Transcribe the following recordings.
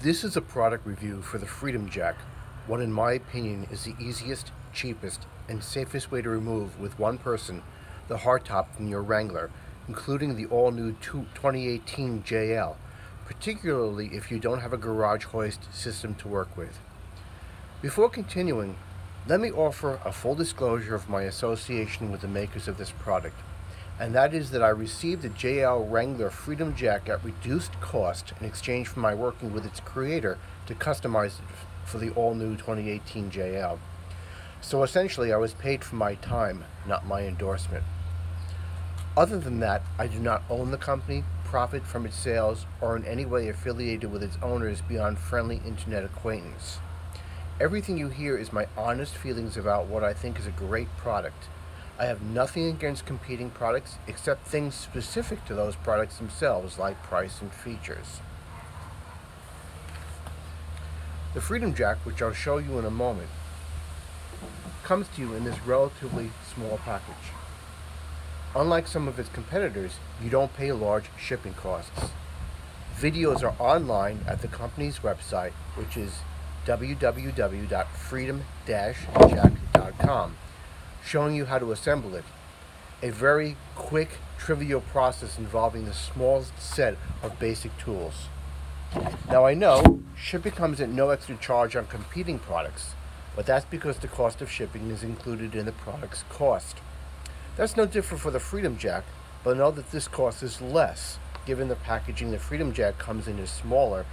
This is a product review for the Freedom Jack, what in my opinion is the easiest, cheapest, and safest way to remove with one person the hardtop from your Wrangler, including the all-new 2018 JL, particularly if you don't have a garage hoist system to work with. Before continuing, let me offer a full disclosure of my association with the makers of this product, and that is that I received the JL Wrangler Freedom Jack at reduced cost in exchange for my working with its creator to customize it for the all-new 2018 JL. So essentially, I was paid for my time, not my endorsement. Other than that, I do not own the company, profit from its sales, or in any way affiliated with its owners beyond friendly internet acquaintance. Everything you hear is my honest feelings about what I think is a great product. I have nothing against competing products except things specific to those products themselves, like price and features. The Freedom Jack, which I'll show you in a moment, comes to you in this relatively small package. Unlike some of its competitors, you don't pay large shipping costs. Videos are online at the company's website, which is www.freedom-jack.com, showing you how to assemble it. A very quick, trivial process involving the smallest set of basic tools. Now I know shipping comes at no extra charge on competing products, but that's because the cost of shipping is included in the product's cost. That's no different for the Freedom Jack, but know that this cost is less, given the packaging the Freedom Jack comes in is smaller,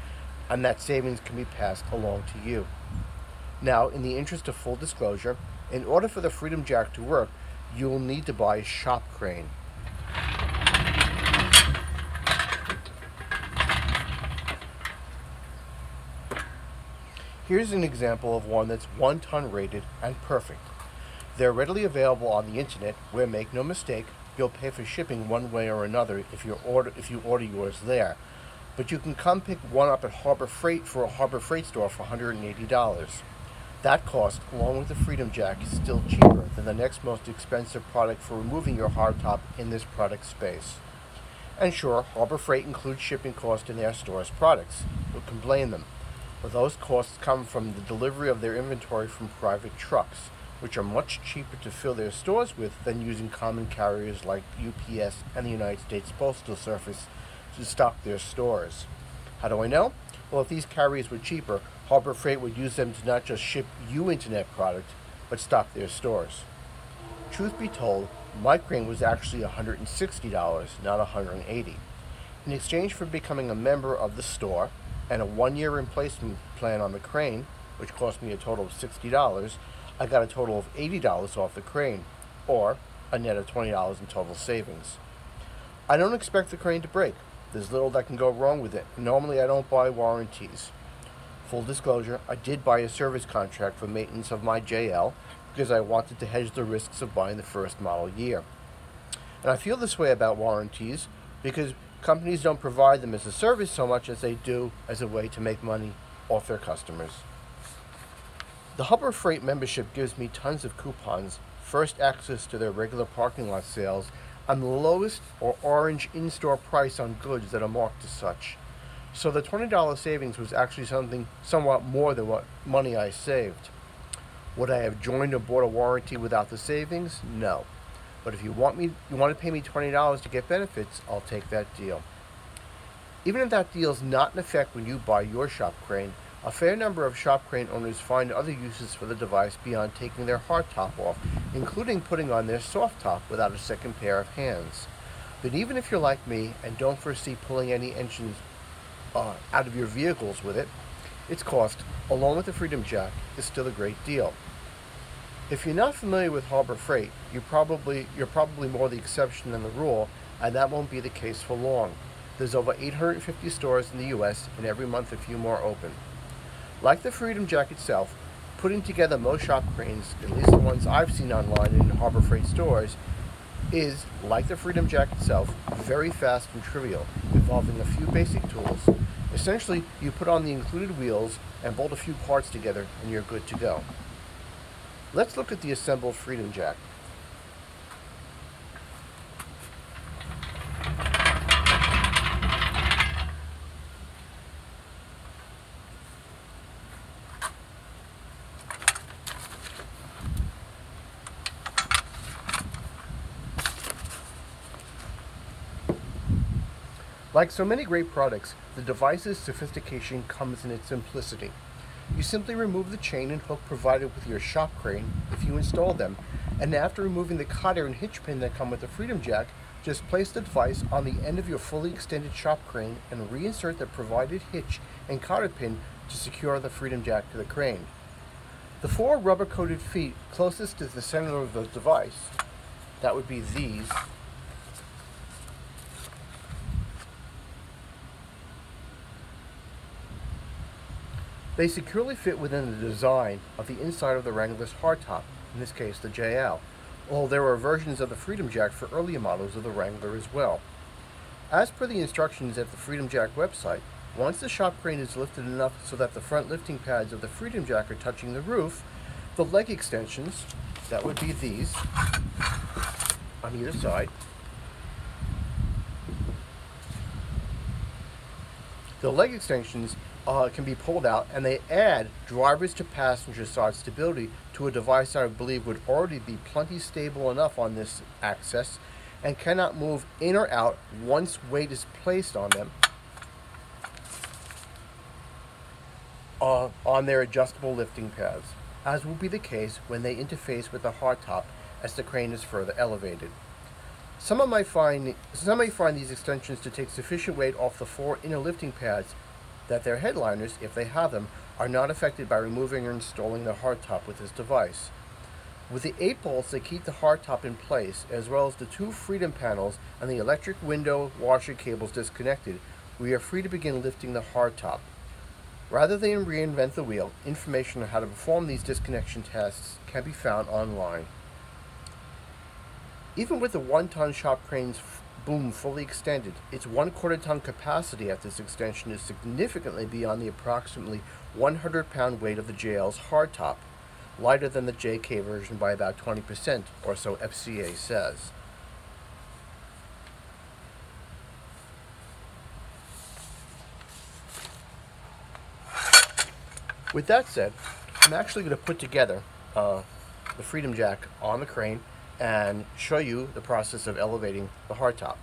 and that savings can be passed along to you. Now, in the interest of full disclosure, in order for the Freedom Jack to work, you will need to buy a shop crane. Here's an example of one that's 1 ton rated and perfect. They're readily available on the internet, where, make no mistake, you'll pay for shipping one way or another if you order yours there. But you can come pick one up at Harbor Freight for a Harbor Freight store for $180. That cost, along with the Freedom Jack, is still cheaper than the next most expensive product for removing your hardtop in this product space. And sure, Harbor Freight includes shipping costs in their store's products. Who can blame them? But those costs come from the delivery of their inventory from private trucks, which are much cheaper to fill their stores with than using common carriers like UPS and the United States Postal Service to stock their stores. How do I know? Well, if these carriers were cheaper, Harbor Freight would use them to not just ship you internet product, but stock their stores. Truth be told, my crane was actually $160, not $180. In exchange for becoming a member of the store and a 1-year replacement plan on the crane, which cost me a total of $60, I got a total of $80 off the crane, or a net of $20 in total savings. I don't expect the crane to break. There's little that can go wrong with it. Normally I don't buy warranties. Full disclosure, I did buy a service contract for maintenance of my JL because I wanted to hedge the risks of buying the first model year. And I feel this way about warranties because companies don't provide them as a service so much as they do as a way to make money off their customers. The Harbor Freight membership gives me tons of coupons, first access to their regular parking lot sales, and the lowest or orange in-store price on goods that are marked as such. So the $20 savings was actually somewhat more than what money I saved. Would I have joined or bought a warranty without the savings? No. But if you want to pay me $20 to get benefits, I'll take that deal. Even if that deal's not in effect when you buy your shop crane, a fair number of shop crane owners find other uses for the device beyond taking their hardtop off, including putting on their soft top without a second pair of hands. But even if you're like me and don't foresee pulling any engines out of your vehicles with it, its cost, along with the Freedom Jack, is still a great deal. If you're not familiar with Harbor Freight, you're probably more the exception than the rule, and that won't be the case for long. There's over 850 stores in the U.S., and every month a few more open. Like the Freedom Jack itself, putting together most shop cranes, at least the ones I've seen online in Harbor Freight stores, is, like the Freedom Jack itself, very fast and trivial, involving a few basic tools. Essentially, you put on the included wheels and bolt a few parts together and you're good to go. Let's look at the assembled Freedom Jack. Like so many great products, the device's sophistication comes in its simplicity. You simply remove the chain and hook provided with your shop crane if you install them, and after removing the cotter and hitch pin that come with the Freedom Jack, just place the device on the end of your fully extended shop crane and reinsert the provided hitch and cotter pin to secure the Freedom Jack to the crane. The four rubber-coated feet closest to the center of the device, that would be these, they securely fit within the design of the inside of the Wrangler's hardtop, in this case the JL, although there are versions of the Freedom Jack for earlier models of the Wrangler as well. As per the instructions at the Freedom Jack website, once the shop crane is lifted enough so that the front lifting pads of the Freedom Jack are touching the roof, the leg extensions, that would be these, on either side, the leg extensions can be pulled out, and they add driver's to passenger side stability to a device I believe would already be plenty stable enough on this axis and cannot move in or out once weight is placed on them on their adjustable lifting pads, as will be the case when they interface with the hardtop as the crane is further elevated. Some may find these extensions to take sufficient weight off the four inner lifting pads that their headliners, if they have them, are not affected by removing or installing the hardtop with this device. With the 8 bolts that keep the hardtop in place, as well as the 2 Freedom panels and the electric window washer cables disconnected, we are free to begin lifting the hardtop. Rather than reinvent the wheel, information on how to perform these disconnection tests can be found online. Even with the 1-ton shop crane's boom fully extended, its 1/4 ton capacity at this extension is significantly beyond the approximately 100-pound weight of the JL's hardtop, lighter than the JK version by about 20%, or so FCA says. With that said, I'm actually going to put together the Freedom Jack on the crane and show you the process of elevating the hardtop.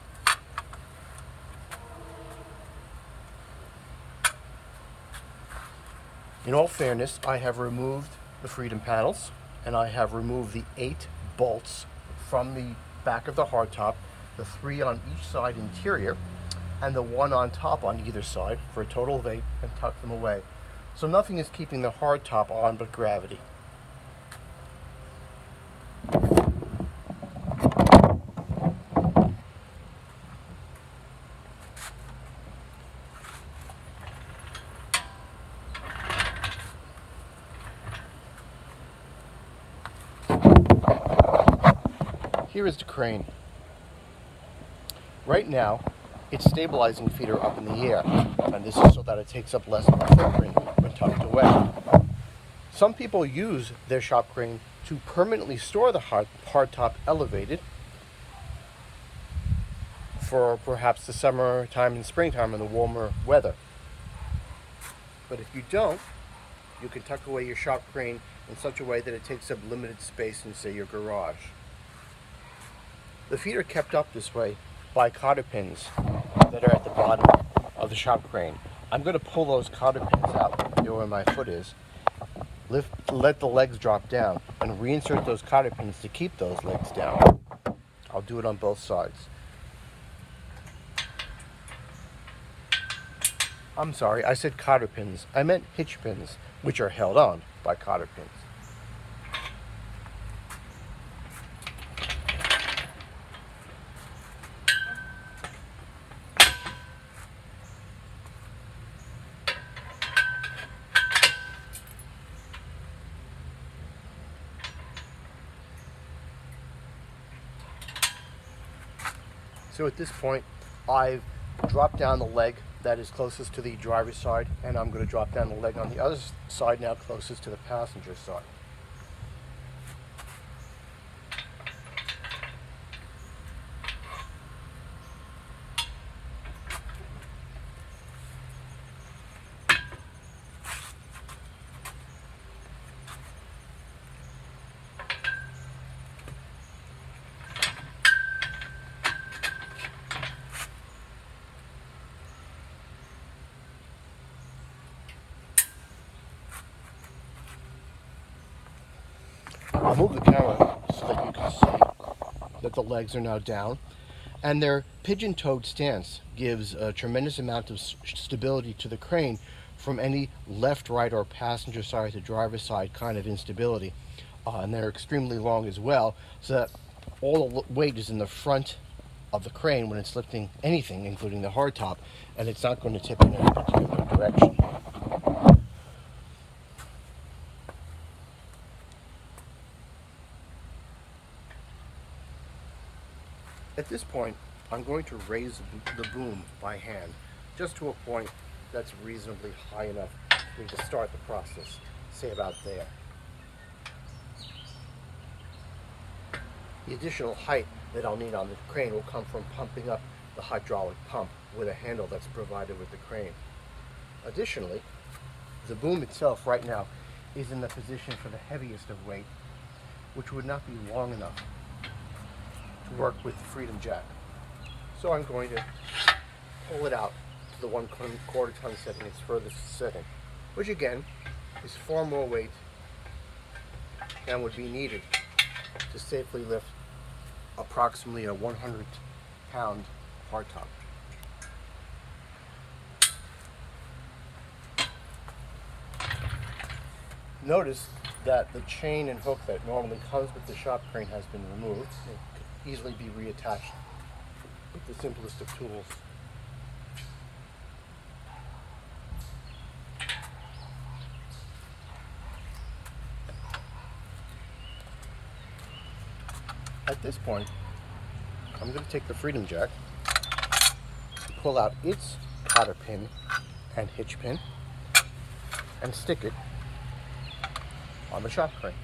In all fairness, I have removed the Freedom panels and I have removed the 8 bolts from the back of the hardtop, the 3 on each side interior and the 1 on top on either side for a total of 8, and tucked them away. So nothing is keeping the hardtop on but gravity. Here is the crane. Right now, its stabilizing feet are up in the air, and this is so that it takes up less of a footprint when tucked away. Some people use their shop crane to permanently store the hardtop elevated for perhaps the summertime and springtime in the warmer weather. But if you don't, you can tuck away your shop crane in such a way that it takes up limited space in, say, your garage. The feet are kept up this way by cotter pins that are at the bottom of the shop crane. I'm going to pull those cotter pins out, where my foot is, let the legs drop down, and reinsert those cotter pins to keep those legs down. I'll do it on both sides. I'm sorry, I said cotter pins. I meant hitch pins, which are held on by cotter pins. So at this point, I've dropped down the leg that is closest to the driver's side, and I'm going to drop down the leg on the other side now closest to the passenger side. I'll move the camera so that you can see that the legs are now down. And their pigeon-toed stance gives a tremendous amount of stability to the crane from any left, right, or passenger side to driver's side kind of instability. And they're extremely long as well, so that all the weight is in the front of the crane when it's lifting anything, including the hardtop, and it's not going to tip in any particular direction. At this point, I'm going to raise the boom by hand, just to a point that's reasonably high enough for me to start the process, say about there. The additional height that I'll need on the crane will come from pumping up the hydraulic pump with a handle that's provided with the crane. Additionally, the boom itself right now is in the position for the heaviest of weight, which would not be long enough to work with the Freedom Jack. So I'm going to pull it out to the 1/4 ton setting, its furthest setting, which again is far more weight than would be needed to safely lift approximately a 100-pound hardtop. Notice that the chain and hook that normally comes with the shop crane has been removed. It could easily be reattached with the simplest of tools. At this point, I'm going to take the Freedom Jack, pull out its cotter pin and hitch pin, and stick it on the shop crane.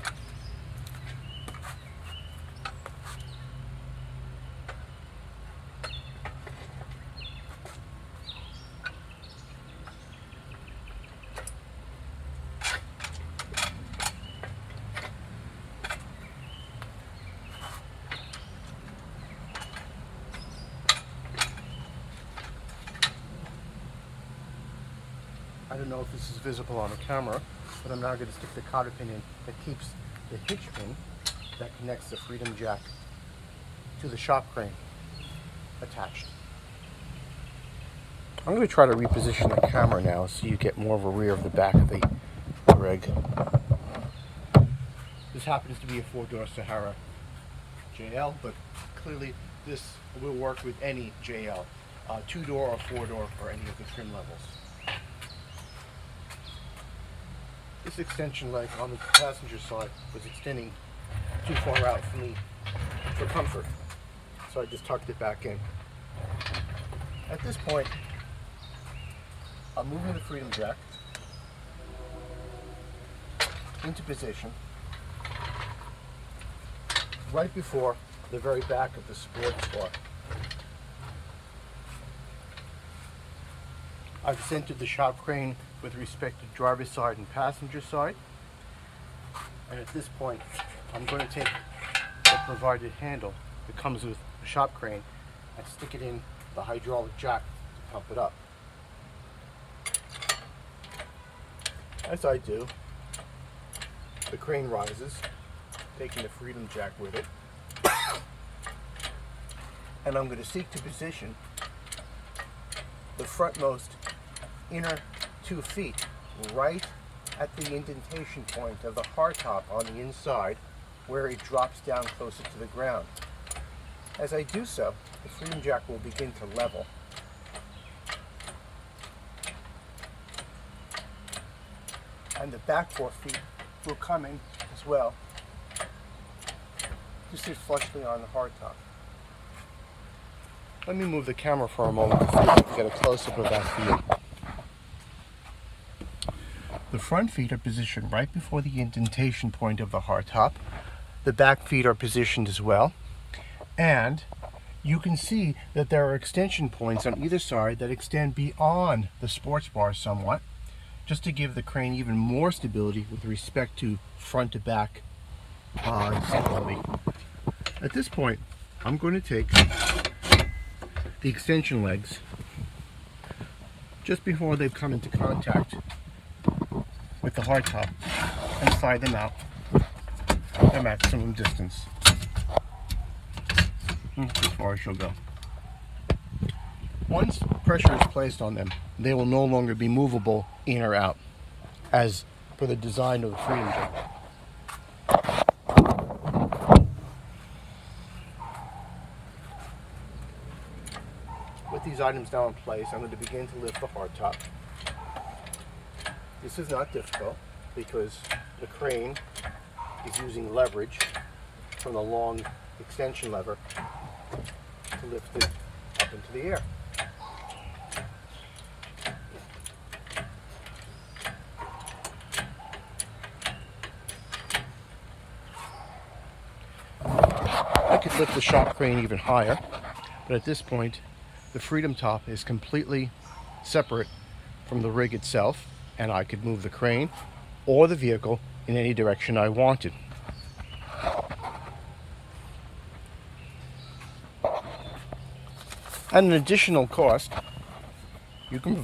I don't know if this is visible on the camera, but I'm now going to stick the cotter pin in that keeps the hitch pin that connects the Freedom Jack to the shop crane attached. I'm going to try to reposition the camera now so you get more of a rear of the back of the rig. This happens to be a 4-door Sahara JL, but clearly this will work with any JL, 2-door or 4-door or any of the trim levels. This extension leg on the passenger side was extending too far out for me for comfort, so I just tucked it back in. At this point, I'm moving the Freedom Jack into position right before the very back of the sports bar. I've centered the shop crane with respect to driver's side and passenger side. And at this point, I'm going to take the provided handle that comes with the shop crane and stick it in the hydraulic jack to pump it up. As I do, the crane rises, taking the Freedom Jack with it. And I'm going to seek to position the frontmost inner 2 feet right at the indentation point of the hardtop on the inside, where it drops down closer to the ground. As I do so, the Freedom Jack will begin to level. And the back 4 feet will come in as well to sit flushly on the hardtop. Let me move the camera for a moment to see if I can get a close-up of that view. The front feet are positioned right before the indentation point of the hardtop. The back feet are positioned as well. And you can see that there are extension points on either side that extend beyond the sports bar somewhat, just to give the crane even more stability with respect to front to back stability. At this point, I'm going to take the extension legs just before they've come into contact with the hardtop and slide them out the maximum distance. That's as far as she'll go. Once pressure is placed on them, they will no longer be movable in or out, as per the design of the freedom jig. With these items now in place, I'm going to begin to lift the hardtop. This is not difficult because the crane is using leverage from the long extension lever to lift it up into the air. I could lift the shop crane even higher, but at this point the Freedom Top is completely separate from the rig itself, and I could move the crane or the vehicle in any direction I wanted. At an additional cost, you can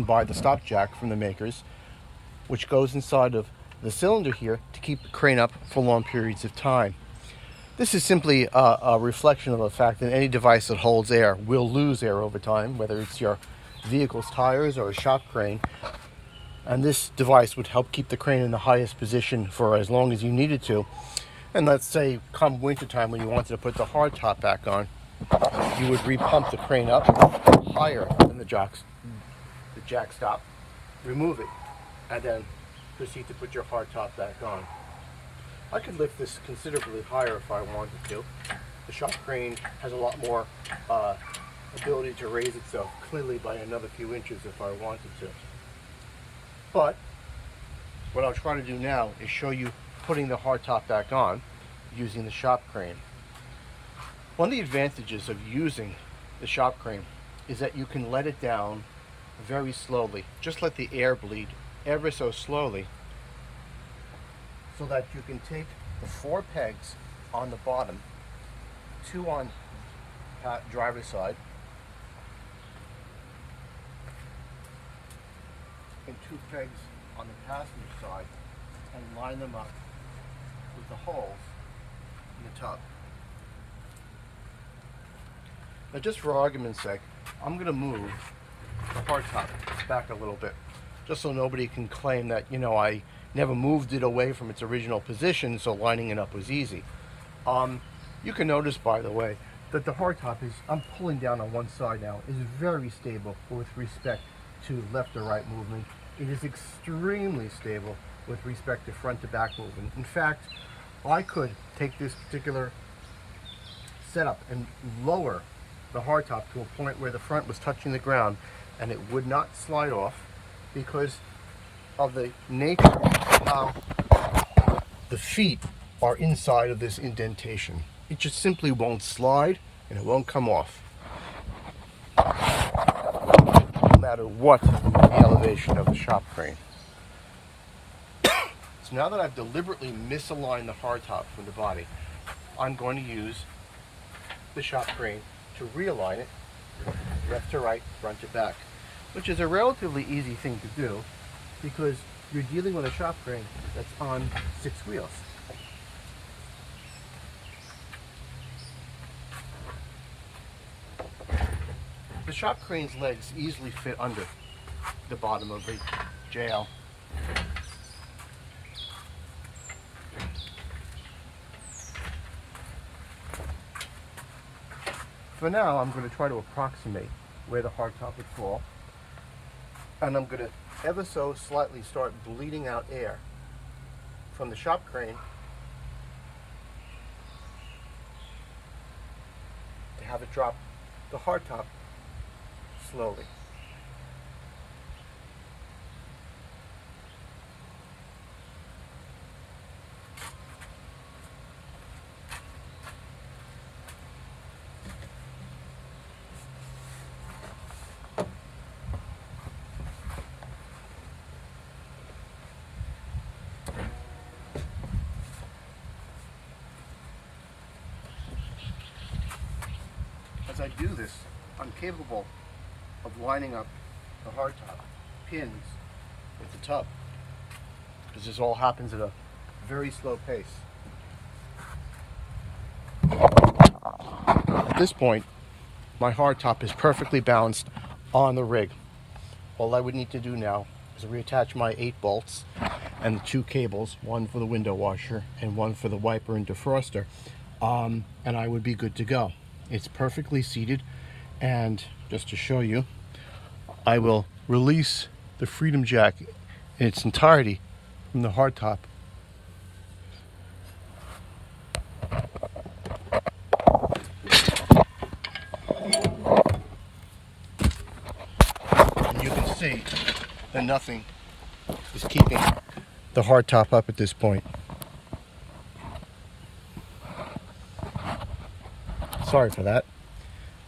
buy the stop jack from the makers, which goes inside of the cylinder here to keep the crane up for long periods of time. This is simply a reflection of the fact that any device that holds air will lose air over time, whether it's your vehicle's tires or a shop crane. And this device would help keep the crane in the highest position for as long as you needed to. And let's say come wintertime when you wanted to put the hardtop back on, you would repump the crane up higher than the jack stop, remove it, and then proceed to put your hardtop back on. I could lift this considerably higher if I wanted to. The shop crane has a lot more ability to raise itself clearly by another few inches if I wanted to. But what I'll try to do now is show you putting the hardtop back on using the shop crane. One of the advantages of using the shop crane is that you can let it down very slowly. Just let the air bleed ever so slowly, so that you can take the 4 pegs on the bottom, 2 on driver's side and 2 pegs on the passenger side, and line them up with the holes in the tub. Now, just for argument's sake, I'm going to move the hardtop back a little bit, just so nobody can claim that, I never moved it away from its original position, so lining it up was easy. You can notice, by the way, that the hardtop I'm pulling down on one side now, is very stable with respect to left or right movement. It is extremely stable with respect to front to back movement. In fact, I could take this particular setup and lower the hardtop to a point where the front was touching the ground, and it would not slide off because of the nature of how the feet are inside of this indentation. It just simply won't slide and it won't come off, no matter what the elevation of the shop crane. So now that I've deliberately misaligned the hardtop from the body, I'm going to use the shop crane to realign it left to right, front to back, which is a relatively easy thing to do because you're dealing with a shop crane that's on 6 wheels. The shop crane's legs easily fit under the bottom of the JL. For now, I'm going to try to approximate where the hardtop would fall, and I'm going to ever so slightly start bleeding out air from the shop crane to have it drop the hardtop slowly. As I do this, I'm capable of lining up the hardtop pins with the tub, because this all happens at a very slow pace. At this point, my hardtop is perfectly balanced on the rig. All I would need to do now is reattach my 8 bolts and the 2 cables, one for the window washer and one for the wiper and defroster, and I would be good to go. It's perfectly seated, and just to show you, I will release the Freedom Jack in its entirety from the hardtop. And you can see that nothing is keeping the hardtop up at this point. Sorry for that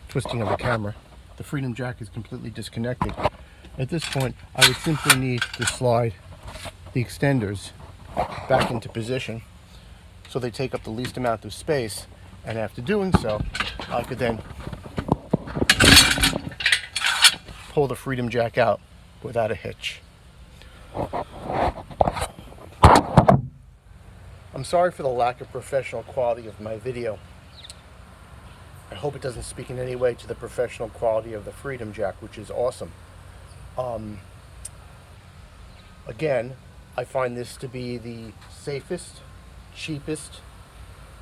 twisting of the camera. The Freedom Jack is completely disconnected. At this point, I would simply need to slide the extenders back into position so they take up the least amount of space, and after doing so, I could then pull the Freedom Jack out without a hitch. I'm sorry for the lack of professional quality of my video. I hope it doesn't speak in any way to the professional quality of the Freedom Jack, which is awesome. Again, I find this to be the safest, cheapest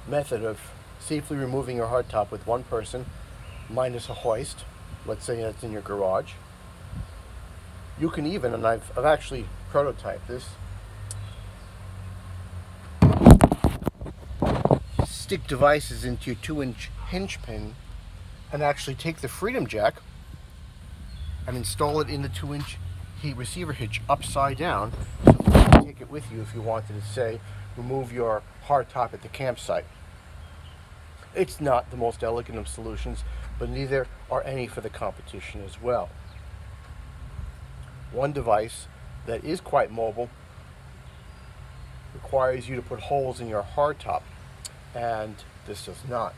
method of safely removing your hardtop with one person, minus a hoist. Let's say that's in your garage. You can even, and I've actually prototyped this, stick devices into your 2-inch hinge pin and actually take the Freedom Jack and install it in the 2-inch heat receiver hitch upside down, so that you can take it with you if you wanted to, say, remove your hardtop at the campsite. It's not the most elegant of solutions, but neither are any for the competition as well. One device that is quite mobile requires you to put holes in your hardtop, and this does not.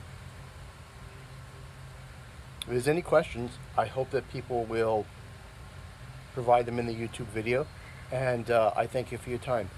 If there's any questions, I hope that people will provide them in the YouTube video, and I thank you for your time.